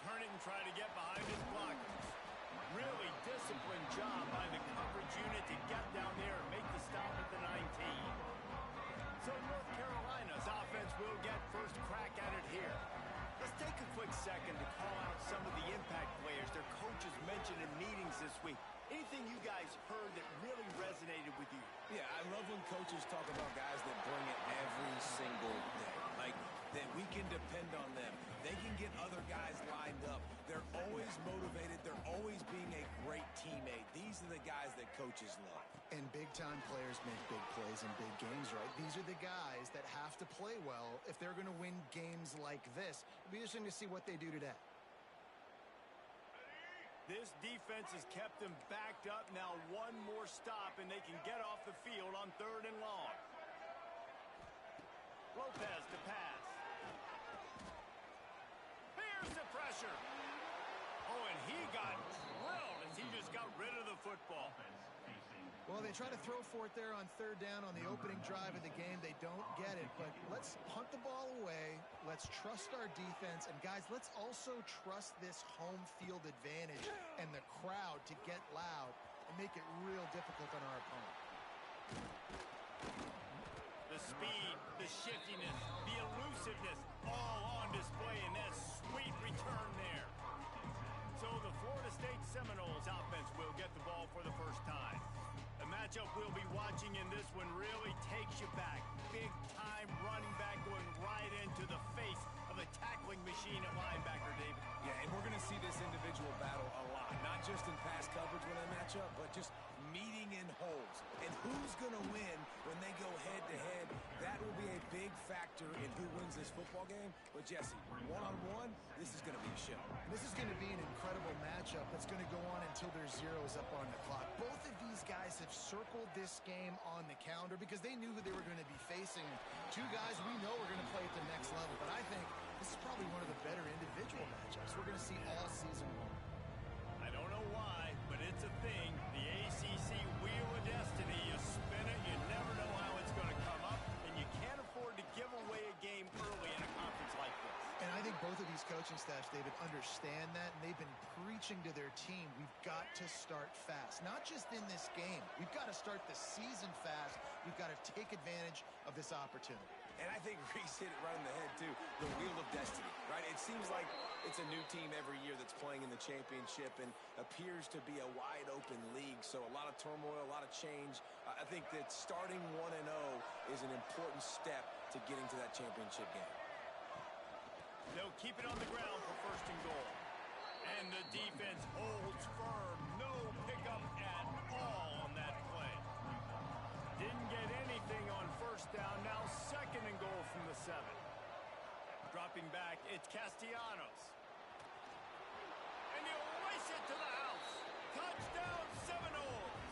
turn it and try to get behind his blockers. Really disciplined job by the coverage unit to get down there and make the stop at the 19. So North Carolina's offense will get first crack at it here. Let's take a quick second to call out some of the impact players their coaches mentioned in meetings this week. Anything you guys heard that really resonated with you? Yeah, I love when coaches talk about guys that bring it every single day. Like, that we can depend on them. They can get other guys lined up. They're always motivated. They're always being a great teammate. These are the guys that coaches love. And big-time players make big plays in big games, right? These are the guys that have to play well if they're going to win games like this. It'll be interesting to see what they do today. This defense has kept them backed up. Now one more stop, and they can get off the field on 3rd and long. Lopez to pass. Here's the pressure. Oh, and he got drilled as he just got rid of the football. Well, they try to throw for it there on 3rd down on the opening drive of the game. They don't get it, but let's punt the ball away. Let's trust our defense. And, guys, let's also trust this home field advantage and the crowd to get loud and make it real difficult on our opponent. The speed, the shiftiness, the elusiveness, all on display in that sweet return there. So the Florida State Seminoles offense will get the ball for the first time. The matchup we'll be watching in this one really takes you back. Big-time running back going right into the face of a tackling machine at linebacker, David. Yeah, and we're going to see this individual battle a lot. Not just in pass coverage when they match up, but just meeting in holes. And who's going to win when they go head-to-head? That will be a big factor in who wins this football game. But, Jesse, one-on-one, this is going to be a show. This is going to be an incredible matchup that's going to go on until there's zeros up on the clock. Both of these guys have circled this game on the calendar because they knew who they were going to be facing. Two guys we know are going to play at the next level, but I think this is probably one of the better individual matchups we're going to see all season long. I don't know why, but it's a thing. The ACC Wheel of Destiny, you spin it, you never know how it's going to come up, and you can't afford to give away a game early in a conference like this. And I think both of these coaching staffs, David, understand that, and they've been preaching to their team, we've got to start fast. Not just in this game. We've got to start the season fast. We've got to take advantage of this opportunity. And I think Reese hit it right on the head, too. The Wheel of Destiny, right? It seems like it's a new team every year that's playing in the championship and appears to be a wide-open league. So a lot of turmoil, a lot of change. I think that starting 1-0 is an important step to getting to that championship game. They'll keep it on the ground for 1st and goal. And the defense holds firm. No pickup at all on that play. Didn't get anything on 1st down. Now 2nd and goal from the 7. Dropping back, it's Castellanos. And he'll race it to the house. Touchdown Seminoles.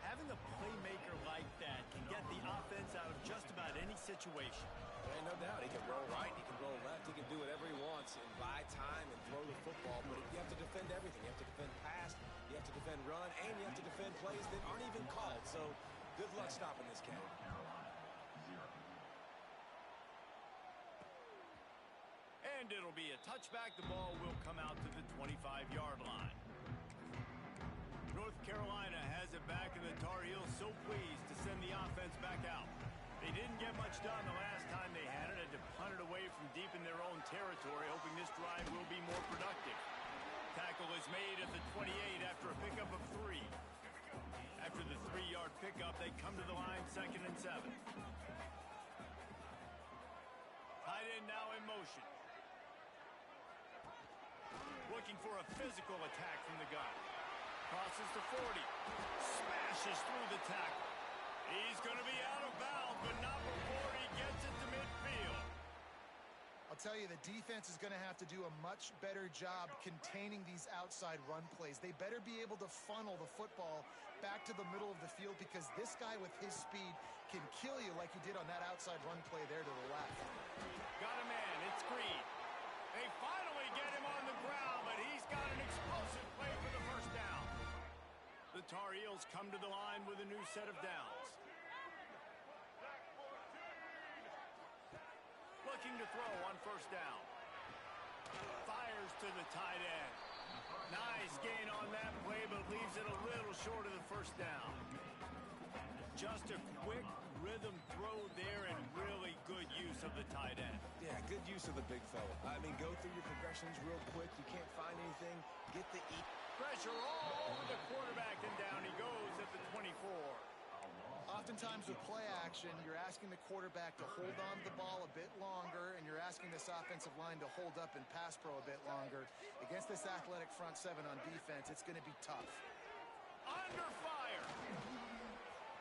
Having a playmaker like that can get the offense out of just about any situation. And no doubt, he can roll right, he can roll left, he can do whatever he wants and buy time and throw the football, but you have to defend everything. You have to defend pass, you have to defend run, and you have to defend plays that aren't even called. So good luck stopping this cat. And it'll be a touchback. The ball will come out to the 25-yard line. North Carolina has it back, and the Tar Heels so pleased to send the offense back out. They didn't get much done the last time they had it. Had to punt it away from deep in their own territory, hoping this drive will be more productive. Tackle is made at the 28 after a pickup of 3. After the 3-yard pickup, they come to the line 2nd and 7. Tight end now in motion. Looking for a physical attack from the gun. Crosses to 40. Smashes through the tackle. He's going to be out of bounds, but not before he gets it to midfield. I'll tell you, the defense is going to have to do a much better job containing these outside run plays. They better be able to funnel the football back to the middle of the field because this guy with his speed can kill you like he did on that outside run play there to the left. Got a man. It's Green. They finally get him on the ground, but he's got an explosive play for the 1st down. The Tar Heels come to the line with a new set of downs. Looking to throw on 1st down. Fires to the tight end. Nice gain on that play, but leaves it a little short of the first down. Just a quick rhythm throw there and really good use of the tight end. Yeah, good use of the big fella. I mean, go through your progressions real quick. You can't find anything. Get the E. Pressure all over the quarterback, and down he goes at the 24. Oftentimes with play action, you're asking the quarterback to hold on to the ball a bit longer, and you're asking this offensive line to hold up and pass pro a bit longer. Against this athletic front seven on defense, it's going to be tough. Under fire.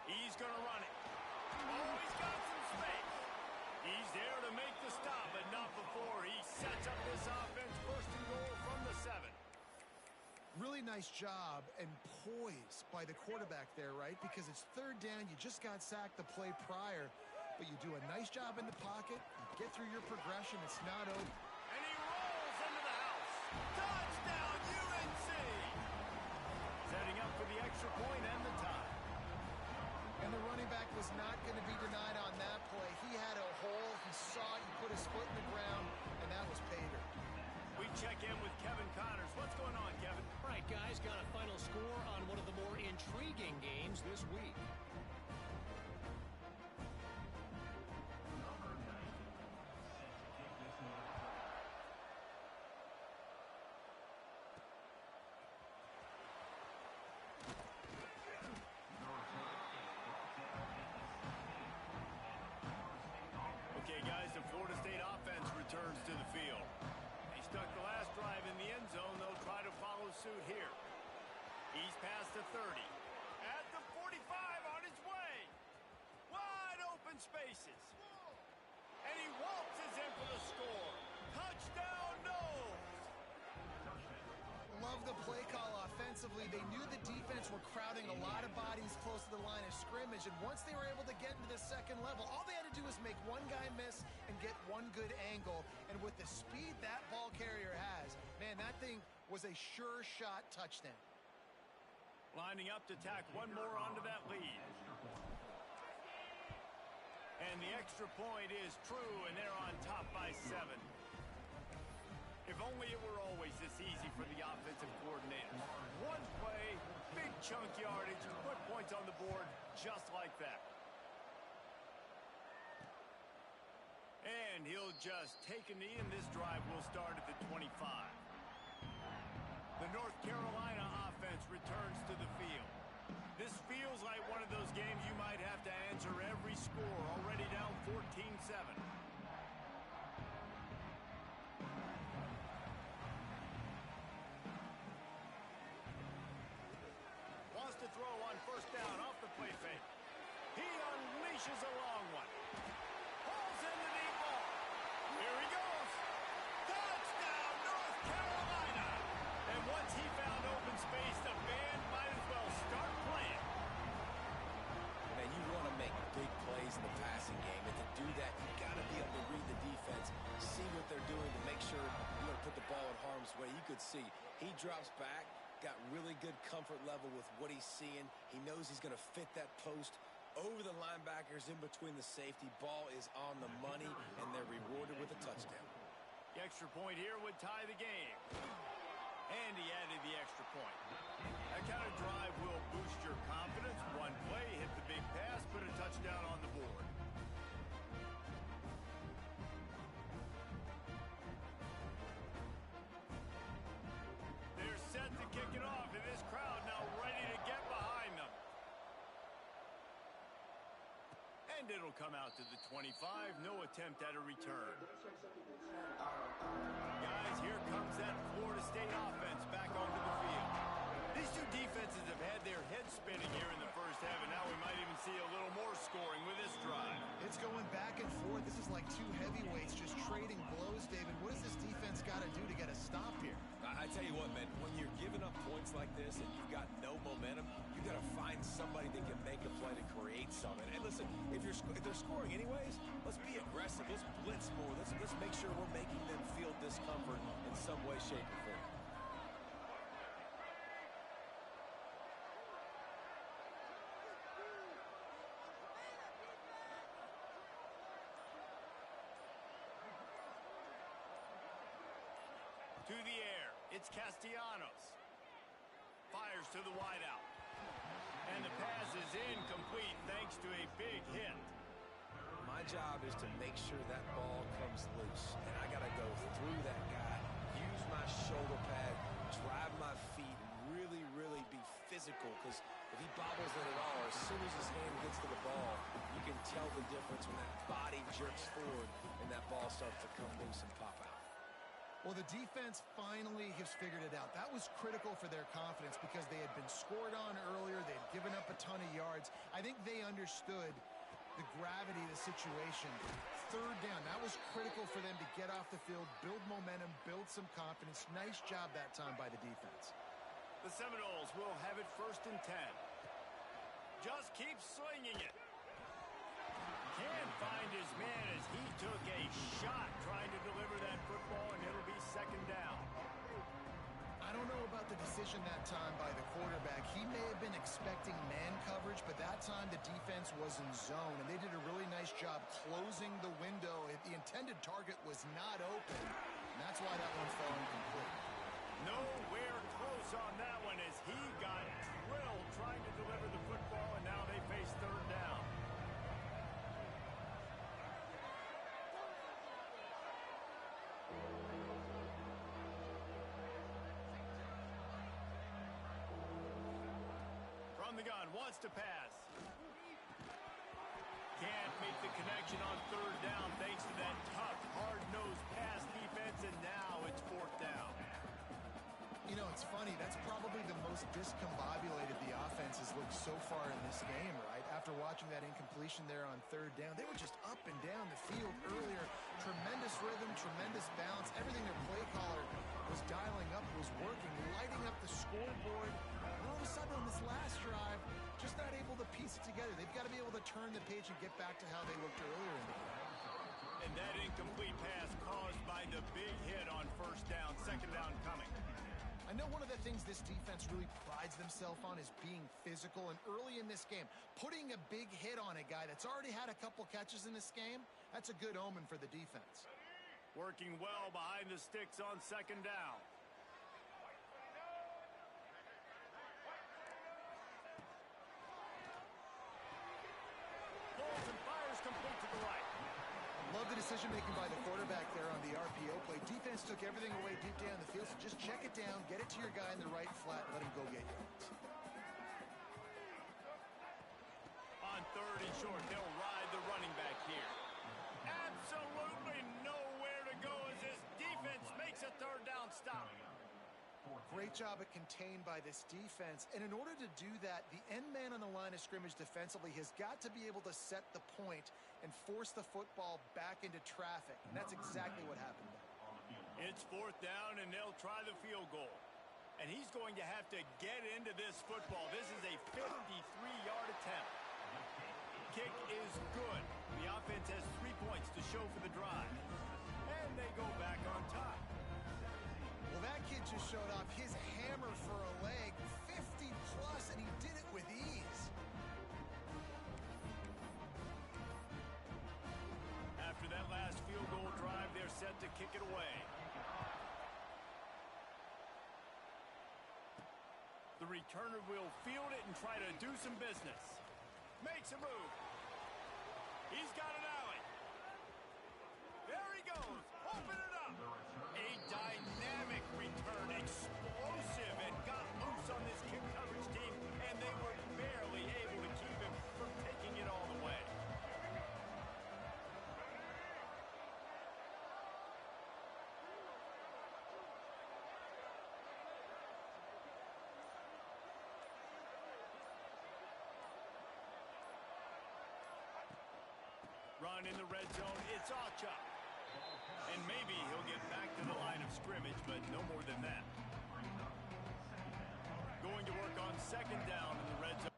He's going to run it. Oh, he's got some space. He's there to make the stop, but not before he sets up this offense. First and goal from the 7. Really nice job and poise by the quarterback there, right? Because it's third down. You just got sacked the play prior, but you do a nice job in the pocket. You get through your progression. It's not over. And he rolls into the house. Touchdown, UNC! Setting up for the extra point and the tie. And the running back was not going to be denied on that play. He had a hole. He saw it. He put his foot in the ground, and that was pay dirt. We check in with Kevin Connors. What's going on, Kevin? All right, guys, got a final score on one of the more intriguing games this week. Okay, guys, the Florida State offense returns to the field. They stuck the last drive in the end zone. They'll try to follow suit here. He's past the 30. At the 45 on his way. Wide open spaces. And he waltzes in for the score. Touchdown, Noles. Love the play call offensively. They knew the defense were crowding a lot of bodies close to the line of scrimmage, and once they were able to get into the second level, all they had to do was make one guy miss and get one good angle. And with the speed that ball carrier has, man, that thing was a sure shot touchdown. Lining up to tack one more onto that lead. And the extra point is true, and they're on top by 7. If only it were always this easy for the offensive coordinator. One play, big chunk yardage, put points on the board just like that. And he'll just take a knee, and this drive will start at the 25. The North Carolina offense returns to the field. This feels like one of those games you might have to answer every score, already down 14-7. Wants to throw on first down off the play fake. He unleashes a long one. Pulls in the deep ball. Here he goes. Touchdown, North Carolina. And once he found open space, the band might as well start playing. Man, you want to make big plays in the passing game, and to do that, you got to be able to read the defense, see what they're doing to make sure you don't put the ball in harm's way. You could see he drops back, got really good comfort level with what he's seeing. He knows he's going to fit that post over the linebackers in between the safety. Ball is on the money, and they're rewarded with a touchdown. The extra point here would tie the game. And he added the extra point. That kind of drive will boost your confidence. One play, hit the big pass, put a touchdown on the board. They're set to kick it off, and this crowd now ready to get behind them. And it'll come out to the 25. No attempt at a return. Guys, here comes that Florida State offense back onto the field. These two defenses have had their heads spinning here in the first half, and now we might even see a little more scoring with this drive. It's going back and forth. This is like two heavyweights just trading blows, David. What does this defense got to do to get a stop here? I tell you what, man, when you're giving up points like this and you've got no momentum, you got to find somebody that can make a play to create something. And listen, if they're scoring anyways, let's be aggressive. Let's blitz more. Let's make sure we're making them feel discomfort in some way, shape, or form. It's Castellanos. Fires to the wideout. And the pass is incomplete thanks to a big hit. My job is to make sure that ball comes loose. And I got to go through that guy, use my shoulder pad, drive my feet, and really, really be physical. Because if he bobbles it at all, as soon as his hand gets to the ball, you can tell the difference when that body jerks forward and that ball starts to come loose and pop out. Well, the defense finally has figured it out. That was critical for their confidence because they had been scored on earlier. They had given up a ton of yards. I think they understood the gravity of the situation. Third down, that was critical for them to get off the field, build momentum, build some confidence. Nice job that time by the defense. The Seminoles will have it 1st and 10. Just keep slinging it. Can't find his man as he took a shot trying to deliver that football, and it'll be 2nd down. I don't know about the decision that time by the quarterback. He may have been expecting man coverage, but that time the defense was in zone, and they did a really nice job closing the window. The intended target was not open, and that's why that one fell incomplete. Nowhere close on that one as he got drilled trying to deliver the football, and now they face 3rd down. From the gun, wants to pass. Can't make the connection on 3rd down thanks to that tough, hard-nosed pass defense, and now it's 4th down. You know, it's funny. That's probably the most discombobulated the offense has looked so far in this game, right? After watching that incompletion there on 3rd down, they were just up and down the field earlier. Tremendous rhythm, tremendous balance. Everything their play caller was dialing up was working, lighting up the scoreboard. And all of a sudden on this last drive, just not able to piece it together. They've got to be able to turn the page and get back to how they looked earlier in the game. And that incomplete pass caused by the big hit on 1st down, 2nd down coming. I know one of the things this defense really prides themselves on is being physical, and early in this game, putting a big hit on a guy that's already had a couple catches in this game, that's a good omen for the defense. Working well behind the sticks on 2nd down. Pulls and fires complete to the right. Love the decision-making by the quarterback there on the RPO play. Defense took everything away deep down the field, so just check it down, get it to your guy in the right flat, let him go get yards. On 3rd and short, they'll ride the running back here. Absolutely nowhere to go as this defense makes a 3rd down stop. Great job at contained by this defense. And in order to do that, the end man on the line of scrimmage defensively has got to be able to set the point and force the football back into traffic. And that's exactly what happened there. It's 4th down, and they'll try the field goal. And he's going to have to get into this football. This is a 53-yard attempt. Kick is good. The offense has 3 points to show for the drive. And they go back on top. Well, that kid just showed off his hammer for a leg, 50-plus, and he did it with ease. After that last field goal drive, they're set to kick it away. The returner will field it and try to do some business. Makes a move. He's got an alley. There he goes. Open it up. A dynamic return. Explosive and got loose on this kick coverage team, and they were barely able to keep him from taking it all the way. Run in the red zone. It's Ocha. And maybe he'll get back to the line of scrimmage, but no more than that. Going to work on 2nd down in the red zone.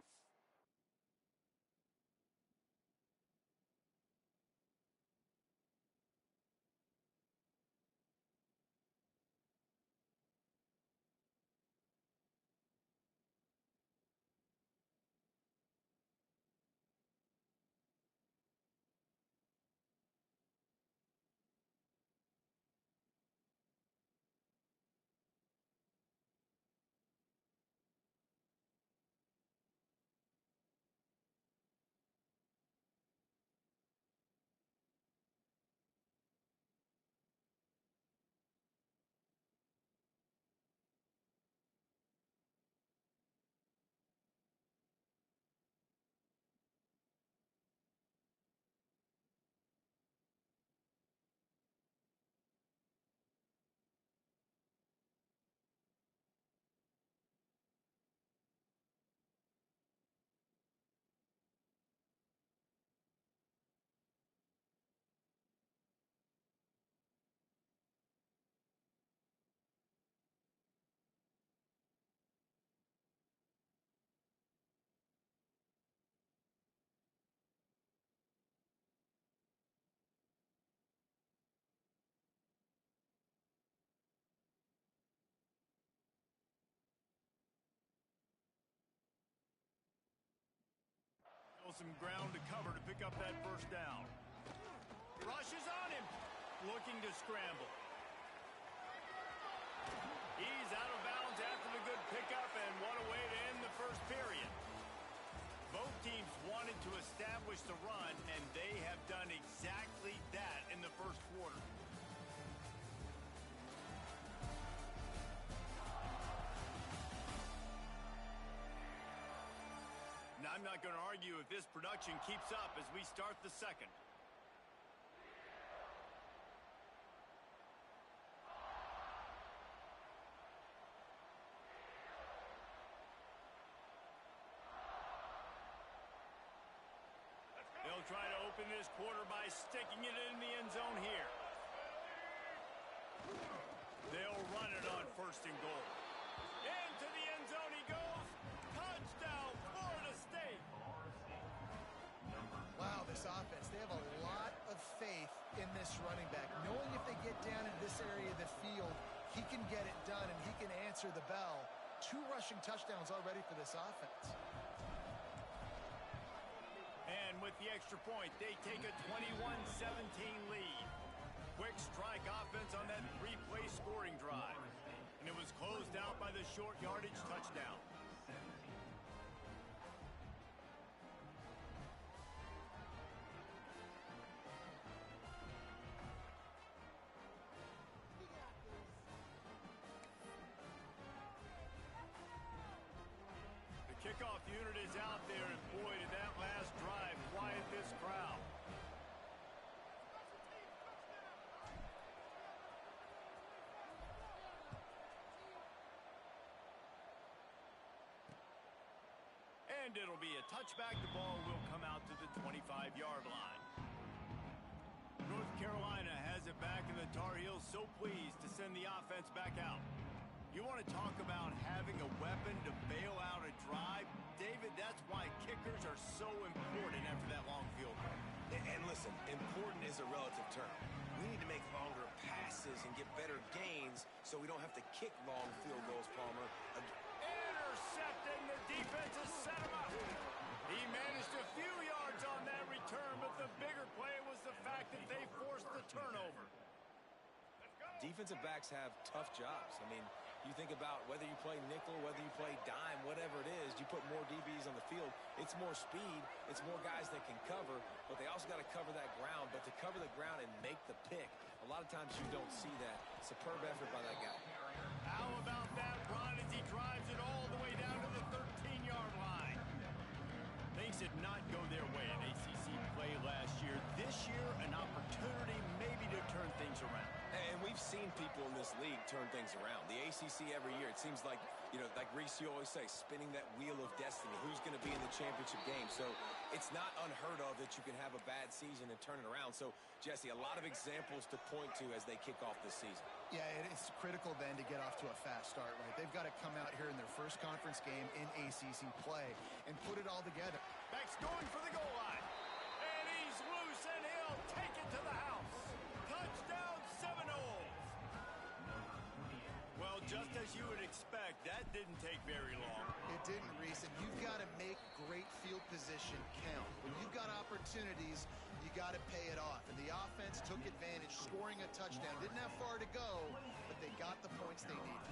some ground to cover to pick up that first down. Rushes on him, looking to scramble. He's out of bounds after the good pickup, and what a way to end the first period. Both teams wanted to establish the run, and they have done exactly that in the first quarter. Now, I'm not going to argue if this production keeps up as we start the second. They'll try to open this quarter by sticking it in the end zone here. They'll run it on first and goal. Into the end zone he goes. Touchdown, Florida State. Wow, this offense, they have a lot of faith in this running back, knowing if they get down in this area of the field, he can get it done and he can answer the bell. 2 rushing touchdowns already for this offense. And with the extra point, they take a 21-17 lead. Quick strike offense on that 3-play scoring drive. And it was closed out by the short yardage touchdown. The kickoff unit is out there, and boy, did that last drive quiet this crowd. And it'll be a touchback. The ball will come out to the 25-yard line. North Carolina has it back, and the Tar Heels so pleased to send the offense back out. You want to talk about having a weapon to bail out a drive? David, that's why kickers are so important after that long field goal. And listen, important is a relative term. We need to make longer passes and get better gains so we don't have to kick long field goals, Palmer. Intercepted, and the defense has set him up. He managed a few yards on that return, but the bigger play was the fact that they forced the turnover. Defensive backs have tough jobs. I mean, you think about whether you play nickel, whether you play dime, whatever it is, you put more DBs on the field. It's more speed. It's more guys that can cover, but they also got to cover that ground. But to cover the ground and make the pick, a lot of times you don't see that. Superb effort by that guy. How about that run as he drives it all the way down to the 13-yard line? Things did not go their way in ACC play last year. This year, an opportunity maybe to turn things around. And we've seen people in this league turn things around. The ACC every year, it seems like, you know, like Reese, you always say, spinning that wheel of destiny. Who's going to be in the championship game? So it's not unheard of that you can have a bad season and turn it around. So, Jesse, a lot of examples to point to as they kick off this season. Yeah, it's critical then to get off to a fast start, right? They've got to come out here in their first conference game in ACC play and put it all together. Back's going for the goal line. And he's loose, and he'll take it to the house. Touchdown, Seminoles. Well, just as you would expect, that didn't take very long. It didn't, Reese, and you've got to make great field position count. When you've got opportunities, you got to pay it off. And the offense took advantage, scoring a touchdown. Didn't have far to go, but they got the points they needed.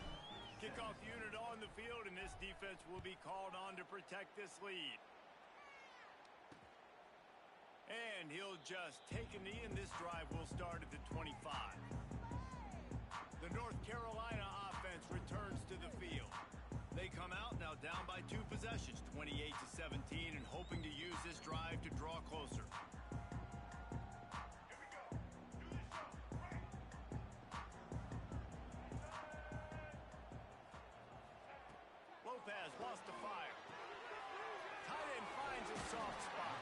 Kickoff unit on the field, and this defense will be called on to protect this lead. And he'll just take a knee, and this drive will start at the 25. The North Carolina offense returns to the field. They come out now down by 2 possessions, 28-17, and hoping to use this drive to draw closer. Lopez lost the fire. Tight end finds a soft spot.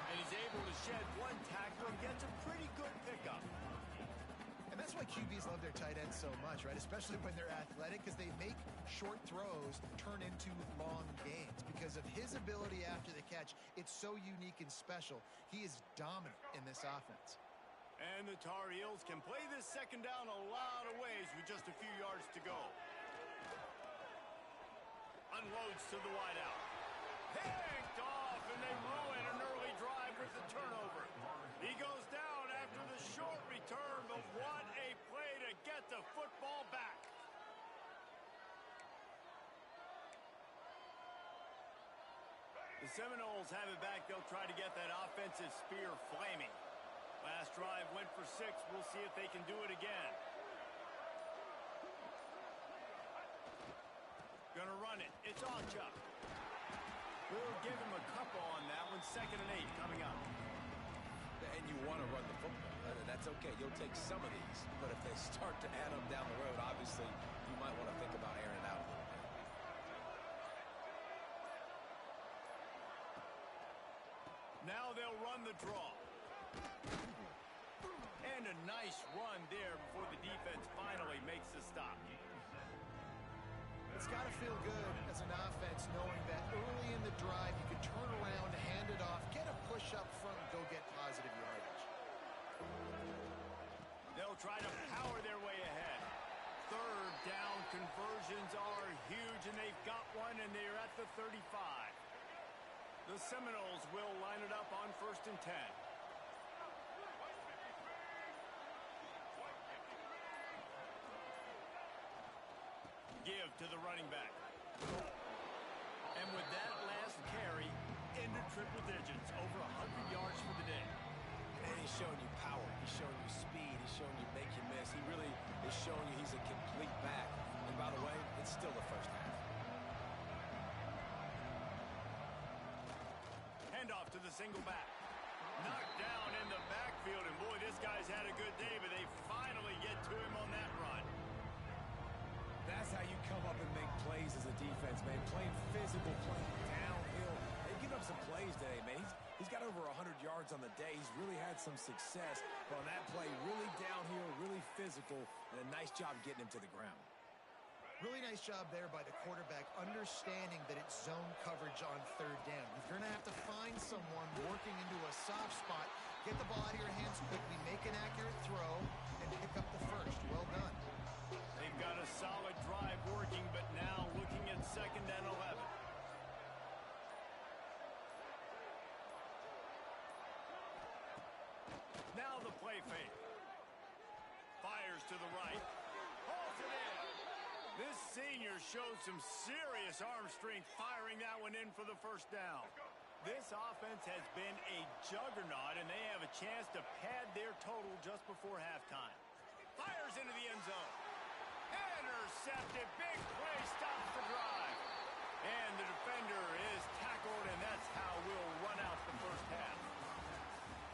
And he's able to shed one tackle and gets a pretty good pickup. And that's why QBs love their tight ends so much, right? Especially when they're athletic, because they make short throws turn into long gains. Because of his ability after the catch, it's so unique and special. He is dominant in this offense. And the Tar Heels can play this second down a lot of ways with just a few yards to go. Unloads to the wideout. Picked off, and they ruin an The Seminoles have it back. They'll try to get that offensive spear flaming. Last drive went for 6. We'll see if they can do it again. Gonna run it. It's Ocha. We'll give him a couple on that one. 2nd and 8 coming up. And you want to run the football. That's okay. You'll take some of these. But if they start to add them down the road, obviously, you might want to think about airing it out a little bit. Now they'll run the draw. And a nice run there before the defense finally makes the stop. It's got to feel good as an offense knowing that early in the drive you can turn around, hand it off, get a push up front, and go get positive yardage. They'll try to power their way ahead. 3rd down conversions are huge, and they've got one, and they're at the 35. The Seminoles will line it up on 1st and 10. Give to the running back. And with that last carry, into triple digits, over 100 yards for the day. And he's showing you power. He's showing you speed. He's showing you make you miss. He really is showing you he's a complete back. And by the way, it's still the first half. Handoff to the single back. Knocked down in the backfield. And boy, this guy's had a good day, but they finally get to him on that run. That's how you come up and make plays as a defense, man. Playing physical, playing downhill. They've given up some plays today, man. He's got over 100 yards on the day. He's really had some success. But on that play, really downhill, really physical, and a nice job getting him to the ground. Really nice job there by the quarterback, understanding that it's zone coverage on 3rd down. You're going to have to find someone working into a soft spot, get the ball out of your hands quickly, make an accurate throw, and pick up the first. Well done. They've got a solid drive working, but now looking at 2nd and 11. Now the play fake. Fires to the right. Holds it in. This senior shows some serious arm strength firing that one in for the 1st down. This offense has been a juggernaut, and they have a chance to pad their total just before halftime. Fires into the end zone. Intercepted. Big play stops the drive. And the defender is tackled, and that's how we'll run out the 1st half.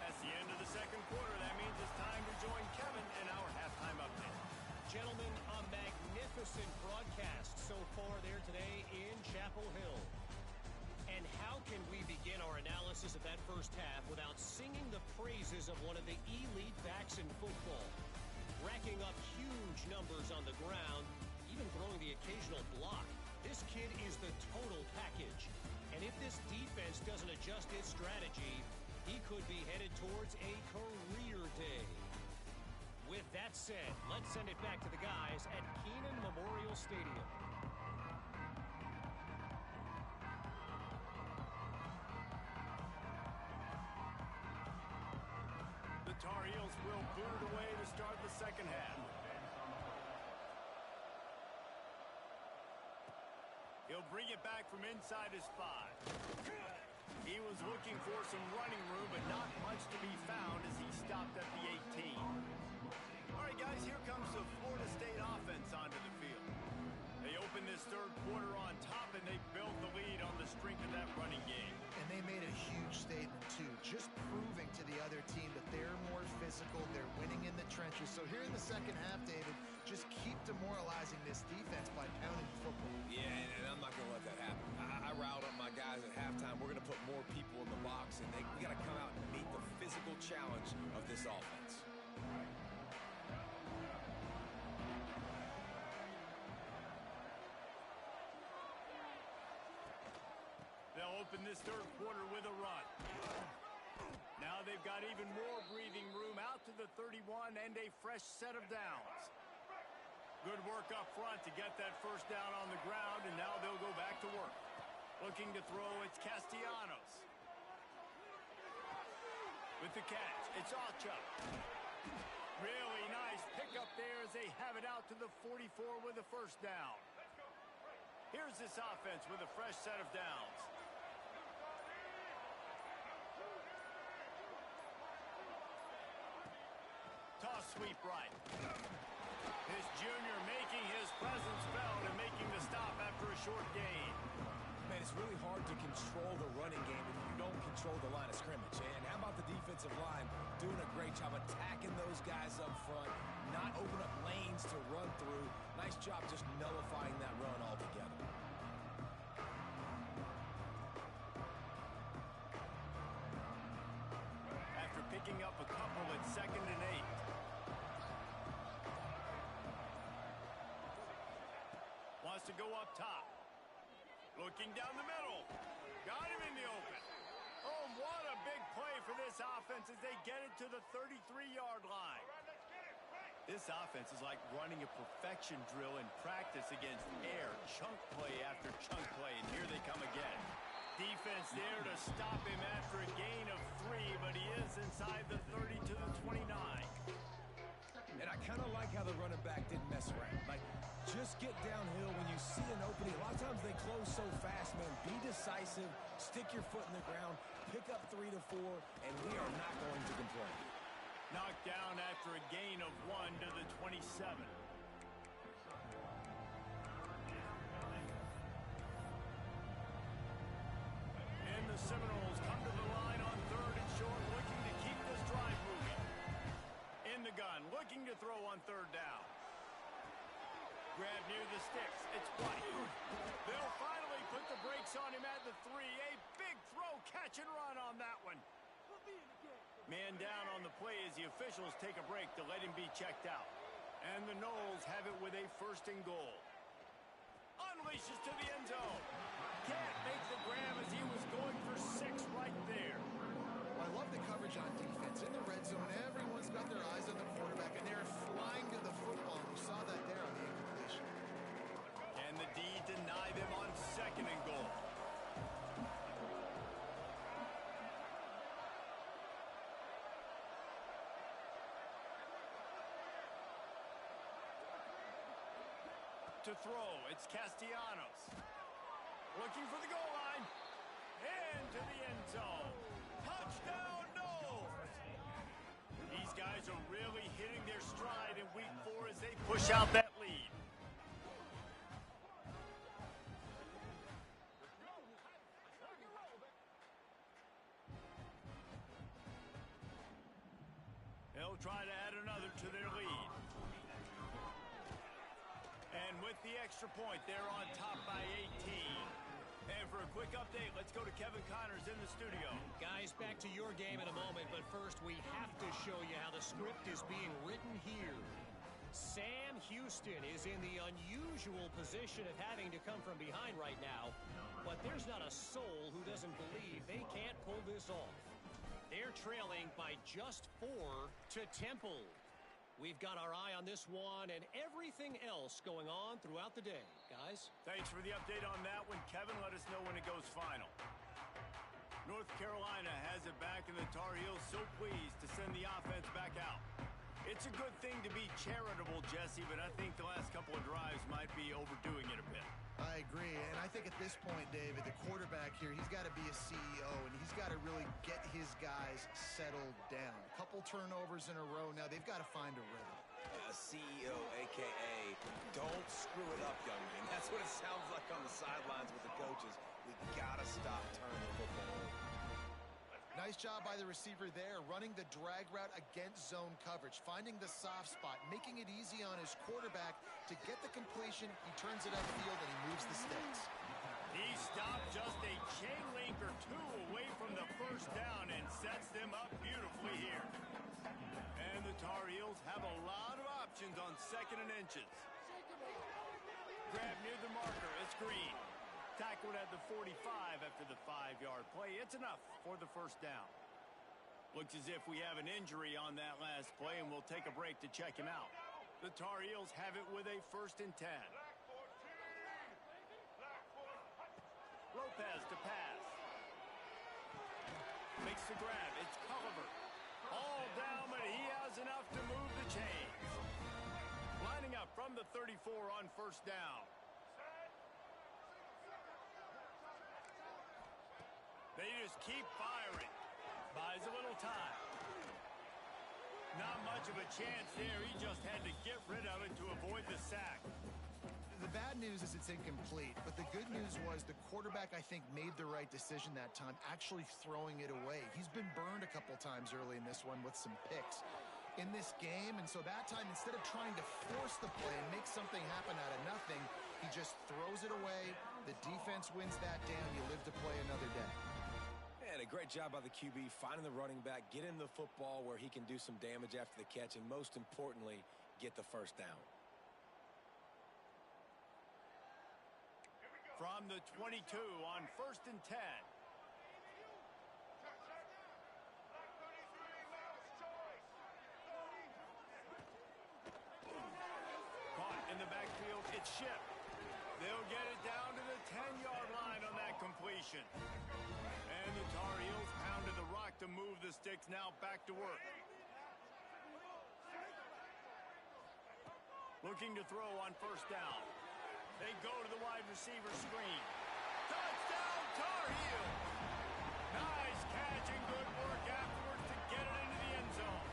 That's the end of the 2nd quarter. That means it's time to join Kevin in our halftime update. Gentlemen, a magnificent broadcast so far there today in Chapel Hill. And how can we begin our analysis of that 1st half without singing the praises of one of the elite backs in football? Racking up huge numbers on the ground, even throwing the occasional block. This kid is the total package. And if this defense doesn't adjust its strategy, he could be headed towards a career day. With that said, let's send it back to the guys at Kenan Memorial Stadium. The Tar Heels will boot it away to start the 2nd half. He'll bring it back from inside his 5. He was looking for some running room, but not much to be found as he stopped at the 18. All right, guys, here comes the Florida State offense onto the field. They open this 3rd quarter on top, and they build the lead on the strength of that running game. And they made a huge statement, too, just proving to the other team that they're more physical, they're winning in the trenches. So here in the 2nd half, David, just keep demoralizing this defense by pounding the football. Yeah, and I'm not going to let that happen. I riled up my guys at halftime. We're going to put more people in the box, and we got to come out and meet the physical challenge of this offense. They'll open this 3rd quarter with a run. Now they've got even more breathing room out to the 31 and a fresh set of downs. Good work up front to get that 1st down on the ground, and now they'll go back to work. Looking to throw, it's Castellanos. With the catch, it's Ocha. Really nice pickup there as they have it out to the 44 with the 1st down. Here's this offense with a fresh set of downs. sweep right. This junior making his presence felt and making the stop after a short gain. Man, it's really hard to control the running game if you don't control the line of scrimmage. And how about the defensive line doing a great job attacking those guys up front, not open up lanes to run through. Nice job just nullifying that run altogether. After picking up a couple at 2nd and 8. Wants to go up top. Looking down the middle. Got him in the open. Oh, what a big play for this offense as they get it to the 33-yard line. This offense is like running a perfection drill in practice against air. Chunk play after chunk play, and here they come again. Defense there to stop him after a gain of 3, but he is inside the 30 to the 29. And I kind of like how the running back didn't mess around. Like, just get downhill when you see an opening. A lot of times they close so fast, man. Be decisive, stick your foot in the ground, pick up 3 to 4, and we are not going to complain. Knocked down after a gain of 1 to the 27. And the Seminoles come to the line on 3rd and short, looking to keep this drive moving. In the gun, looking to throw on 3rd down. Grab near the sticks. It's White. They'll finally put the brakes on him at the 3. A big throw, catch and run on that one. Man down on the play as the officials take a break to let him be checked out. And the Noles have it with a 1st and goal. Unleashes to the end zone. Can't make the grab as he was going for 6 right there. I love the coverage on defense. In the red zone, everyone's got their eyes on the quarterback, and they're flying to the football. You saw that there on the incompletion. And the D deny them on 2nd and goal. To throw, it's Castellanos. Looking for the goal line. Into the end zone. Touchdown, Noles! These guys are really hitting their stride in week 4 as they push out that lead. They'll try to add another to their lead. And with the extra point, they're on top by 18. And for a quick update, let's go to Kevin Connors in the studio. Guys, back to your game in a moment, but first we have to show you how the script is being written here. Sam Houston is in the unusual position of having to come from behind right now, but there's not a soul who doesn't believe they can't pull this off. They're trailing by just 4 to Temple. We've got our eye on this one and everything else going on throughout the day, guys. Thanks for the update on that one, Kevin. Let us know when it goes final. North Carolina has it back, and the Tar Heels so pleased to send the offense back out. It's a good thing to be charitable, Jesse, but I think the last couple of drives might be overdoing it a bit. I agree, and I think at this point, David, the quarterback here, he's got to be a CEO, and he's got to really get his guys settled down. A couple turnovers in a row now. They've got to find a rhythm. A CEO, a.k.a. don't screw it up, young man. That's what it sounds like on the sidelines with the coaches. We got to stop turning the football over. Nice job by the receiver there, running the drag route against zone coverage, finding the soft spot, making it easy on his quarterback to get the completion. He turns it upfield, and he moves the sticks. He stopped just a chain link or 2 away from the 1st down and sets them up beautifully here. And the Tar Heels have a lot of options on 2nd and inches. Grab near the marker. It's Green. Tackled at the 45 after the 5-yard play. It's enough for the 1st down. Looks as if we have an injury on that last play, and we'll take a break to check him out. The Tar Heels have it with a 1st and 10. Lopez to pass. Makes the grab. It's Culliver. All down, but he has enough to move the chains. Lining up from the 34 on 1st down. They just keep firing. Buys a little time. Not much of a chance there. He just had to get rid of it to avoid the sack. The bad news is it's incomplete, but the good news was the quarterback, I think, made the right decision that time, actually throwing it away. He's been burned a couple times early in this one with some picks in this game, and so that time, instead of trying to force the play and make something happen out of nothing, he just throws it away. The defense wins that down. You live to play another day. And a great job by the QB finding the running back, get him the football where he can do some damage after the catch, and most importantly, get the first down. From the 22 on 1st and 10. Caught in the backfield, it's Shipp. They'll get it down to the 10-yard line on that completion. And the Tar Heels pounded the rock to move the sticks now back to work. Looking to throw on 1st down. They go to the wide receiver screen. Touchdown, Tar Heels! Nice catch and good work afterwards to get it into the end zone.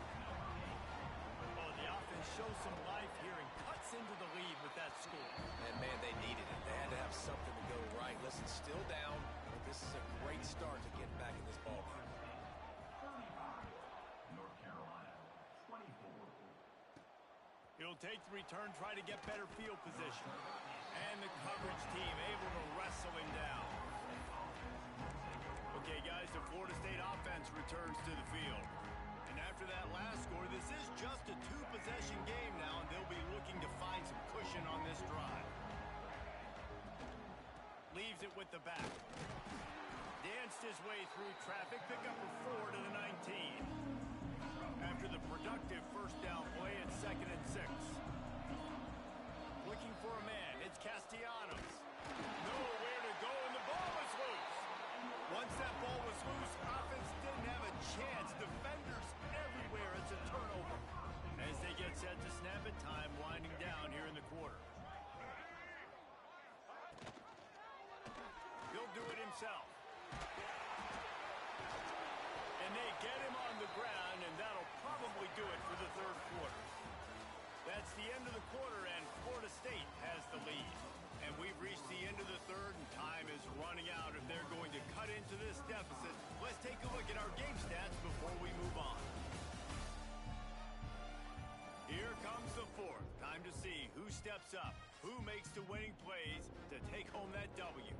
Oh, the offense shows some life here and cuts into the lead with that score. And, man, they needed it. They had to have something to go right. Listen, still down, but this is a great start to get back in this ballgame. He'll take the return, try to get better field position. And the coverage team able to wrestle him down. Okay, guys, the Florida State offense returns to the field. And after that last score, this is just a two-possession game now, and they'll be looking to find some cushion on this drive. Leaves it with the back. Danced his way through traffic, pick up a 4 to the 19. After the productive first down play at 2nd and 6. Looking for a man, it's Castellanos. Nowhere to go, and the ball was loose. Once that ball was loose, offense didn't have a chance. Defenders everywhere. It's a turnover. As they get set to snap it, time winding down here in the quarter. He'll do it himself. And they get him on the ground, and that'll probably do it for the third quarter. That's the end of the quarter, and Florida State has the lead. And we've reached the end of the third, and time is running out if they're going to cut into this deficit. Let's take a look at our game stats before we move on. Here comes the fourth. Time to see who steps up, who makes the winning plays to take home that W.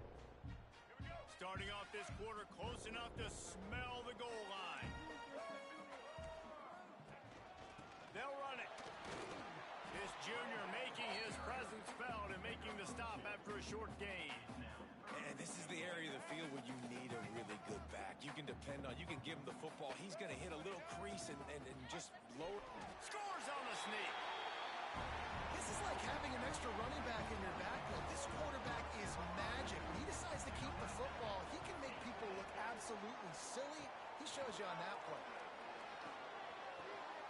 Starting off this quarter close enough to smell the goal line. They'll run it. This junior making his presence felt and making the stop after a short gain. And this is the area of the field where you need a really good back. You can depend on, you can give him the football. He's going to hit a little crease and just lower. Scores on the sneak. This is like having an extra running back in your backfield. This quarterback is magic. When he decides to keep the football, he can make people look absolutely silly. He shows you on that play.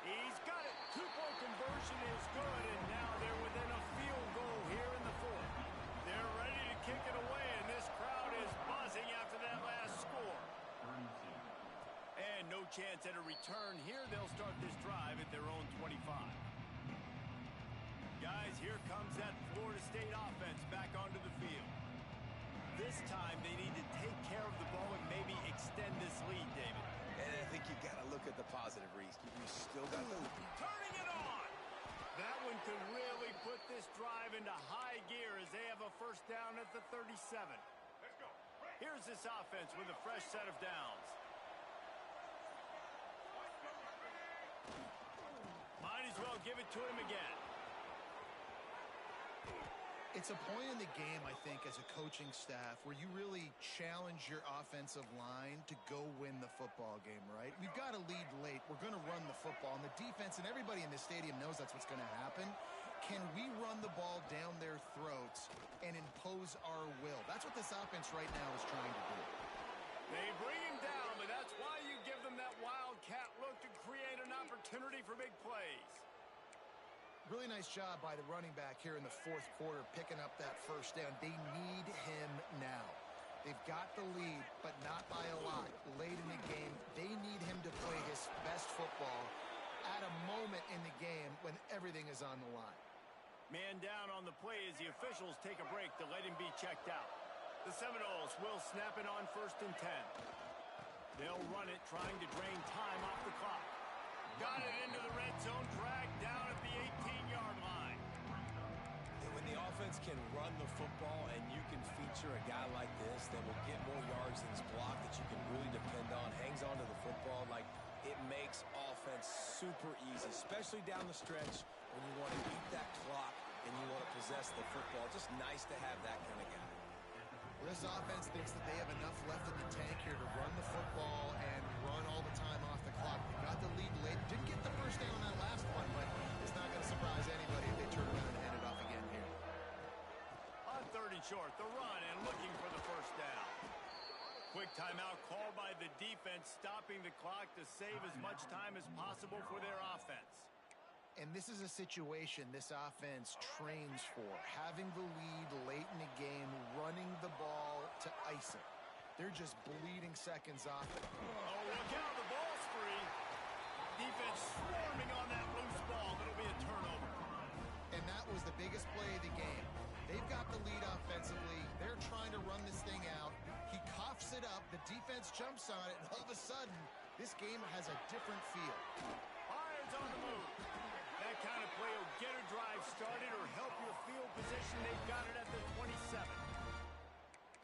He's got it. Two-point conversion is good, and now they're within a field goal here in the fourth. They're ready to kick it away, and this crowd is buzzing after that last score. And no chance at a return here. They'll start this drive at their own 25. Guys, here comes that Florida State offense back onto the field. This time they need to take care of the ball and maybe extend this lead, David. And I think you got to look at the positive, Reese. You still got the... Turning it on! That one could really put this drive into high gear as they have a first down at the 37. Let's go. Here's this offense with a fresh set of downs. Might as well give it to him again. It's a point in the game, I think, as a coaching staff where you really challenge your offensive line to go win the football game, right? We've got to lead late. We're going to run the football. And the defense and everybody in the stadium knows that's what's going to happen. Can we run the ball down their throats and impose our will? That's what this offense right now is trying to do. They bring him down, but that's why you give them that wildcat look to create an opportunity for big plays. Really nice job by the running back here in the fourth quarter, picking up that first down. They need him now. They've got the lead, but not by a lot. Late in the game, they need him to play his best football at a moment in the game when everything is on the line. Man down on the play as the officials take a break to let him be checked out. The Seminoles will snap it on 1st and 10. They'll run it, trying to drain time off the clock. Got it into the red zone, dragged down at the 18-yard line. When the offense can run the football and you can feature a guy like this that will get more yards than his block that you can really depend on, hangs on to the football, like it makes offense super easy, especially down the stretch when you want to beat that clock and you want to possess the football. Just nice to have that kind of guy. This offense thinks that they have enough left in the tank here to run the football and run all the time off the clock. They got the lead late. Didn't get the first down on that last one, but it's not going to surprise anybody if they turn around and hand it off again here. On 3rd and short, the run and looking for the first down. Quick timeout called by the defense, stopping the clock to save as much time as possible for their offense. And this is a situation this offense trains for, having the lead late in the game, running the ball to ice it. They're just bleeding seconds off it. Oh, look out, the ball's free. Defense swarming on that loose ball. It'll be a turnover. And that was the biggest play of the game. They've got the lead offensively. They're trying to run this thing out. He coughs it up. The defense jumps on it, and all of a sudden, this game has a different feel. Fires on the move. That kind of play will get a drive started or help your field position. They've got it at the 27.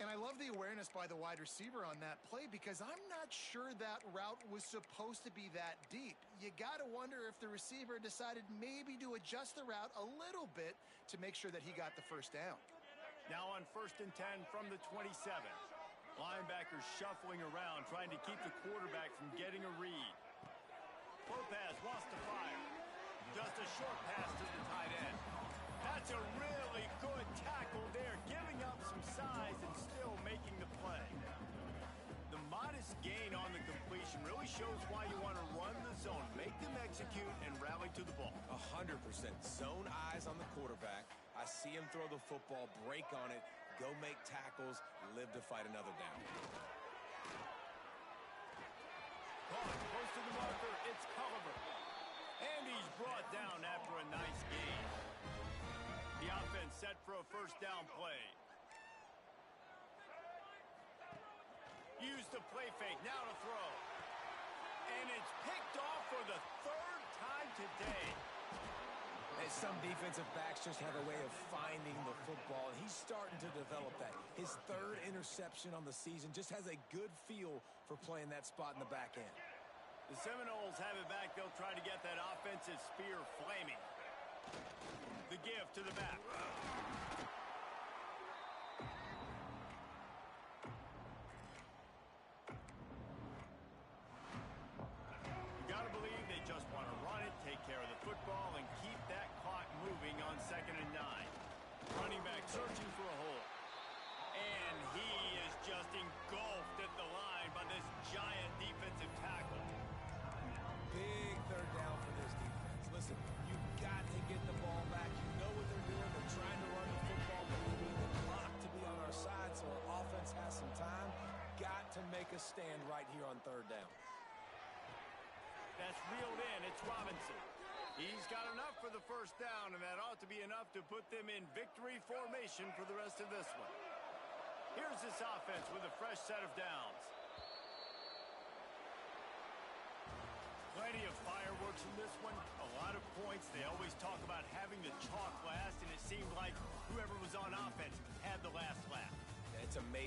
And I love the awareness by the wide receiver on that play because I'm not sure that route was supposed to be that deep. You got to wonder if the receiver decided maybe to adjust the route a little bit to make sure that he got the first down. Now on 1st and 10 from the 27. Linebackers shuffling around, trying to keep the quarterback from getting a read. Lopez wants to fire. Just a short pass to the tight end. That's a really good tackle there, giving up some size and still making the play. The modest gain on the completion really shows why you want to run the zone, make them execute, and rally to the ball. 100%. Zone eyes on the quarterback. I see him throw the football, break on it, go make tackles, live to fight another down. Caught close to the marker, it's Culliver. And he's brought down after a nice gain. The offense set for a first down play. Use the play fake, now to throw. And it's picked off for the 3rd time today. And some defensive backs just have a way of finding the football, and he's starting to develop that. His 3rd interception on the season, just has a good feel for playing that spot in the back end. The Seminoles have it back. They'll try to get that offensive spear flaming. The give to the back. You got to believe they just want to run it, take care of the football, and keep that clock moving on 2nd and 9. Running back searching for a hole. And he is just engulfed at the line by this giant defensive tackle. Big 3rd down for this defense. Listen, you've got to get the ball back. You know what they're doing. They're trying to run the football, but we need the clock to be on our side so our offense has some time. Got to make a stand right here on 3rd down. That's reeled in. It's Robinson. He's got enough for the first down, and that ought to be enough to put them in victory formation for the rest of this one. Here's this offense with a fresh set of downs. Plenty of fireworks in this one. A lot of points. They always talk about having the chalk last, and it seemed like whoever was on offense had the last laugh. It's amazing.